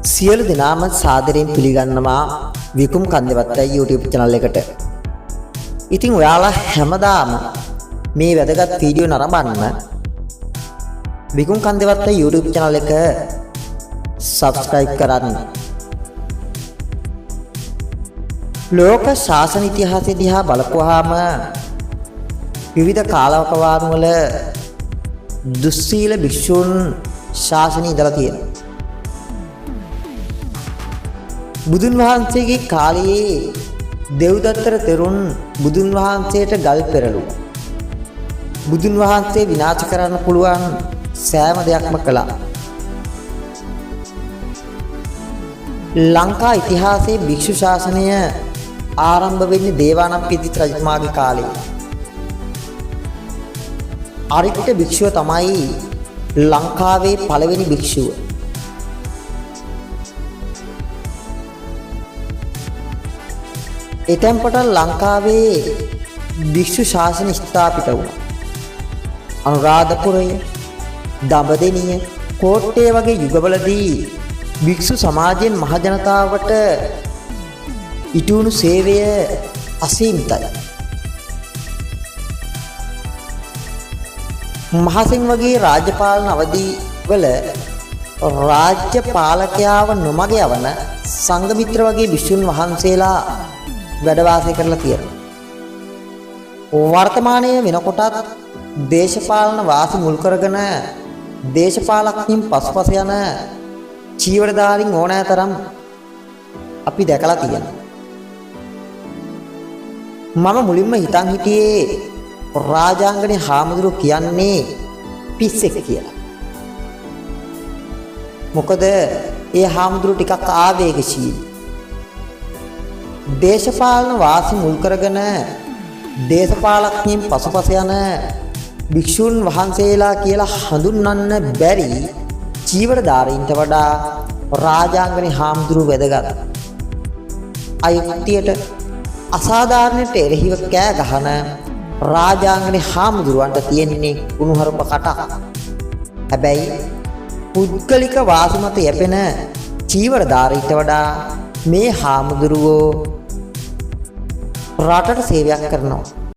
සියලු දෙනාම සාදරයෙන් පිළිගන්නවා විකුම් කන්දේවත්තයි YouTube channel එකට. ඉතින් ඔයාලා හැමදාම මේ වැදගත් වීඩියෝ නරඹන්න විකුම් කන්දේවත්තයි YouTube channel එක subscribe කරන්න. ලෝක ශාසන ඉතිහාසය දිහා බලපුවාම විවිධ කාලවකවානු වල දුස්සීල භික්ෂුන් ශාසනය ඉඳලා තියෙනවා. බුදුන් වහන්සේගේ කාලයේ දෙව්දත්තර තෙරුන් බුදුන් වහන්සේට ගල් පෙරළුවා. බුදුන් වහන්සේ විනාශ කරන්න පුළුවන් සෑම දෙයක්ම කළා. ලංකා ඉතිහාසයේ භික්ෂු ශාසනය ආරම්භ වෙන්නේ දේවානම්පියතිස්ස රජතුමාගේ කාලේ. අරිට්ඨ භික්ෂුව තමයි ලංකාවේ පළවෙනි භික්ෂුව. එතෙන් පටන් ලංකාවේ භික්ෂු ශාසන ස්ථාපිත වුණා. අනුරාධපුරය, දඹදෙණිය, කෝට්ටේ වගේ යුගවලදී භික්ෂු සමාජයෙන් මහ ජනතාවට ඉටුණු සේවය අසීමිතයි. මහසිංහ වගේ රාජ්‍ය පාලන අවධිවල රාජ්‍ය පාලකයාව නොමග යවන සංඝමිත්‍ර වගේ භික්ෂුන් වහන්සේලා වැඩ වාසය කරලා තියෙනවා. වර්තමානයේ වෙනකොටත් දේශපාලන වාසි මුල් කරගෙන දේශපාලකයන් පසුපස යන චීවරධාරීන් ඕනෑතරම් අපි දැකලා තියෙනවා. මම මුලින්ම හිතන් හිටියේ රාජාංගනේ හාමුදුරුවෝ කියන්නේ පිස්සෙක් කියලා. මොකද ඒ හාමුදුරුවෝ ටිකක් ආවේගශීලී. දේශපාලන වාසි මුල් කරගෙන දේශපාලකයන් පසුපස යන භික්ෂුන් වහන්සේලා කියලා හඳුන්වන්න බැරි චීවරධාරීන්ට වඩා රාජාංගනේ හාමුදුරුවෝ වැදගත්. අයුක්තියට අසාධාරණයට එරෙහිව කෑ ගහන රාජාංගනේ හාමුදුරුවන්ට තියෙන්නේ කුණුහරුප කටක්. හැබැයි පුද්ගලික වාසි මත යැපෙන චීවරධාරීන්ට වඩා මේ හාමුදුරුවෝ රටට සේවයක් කරනවා.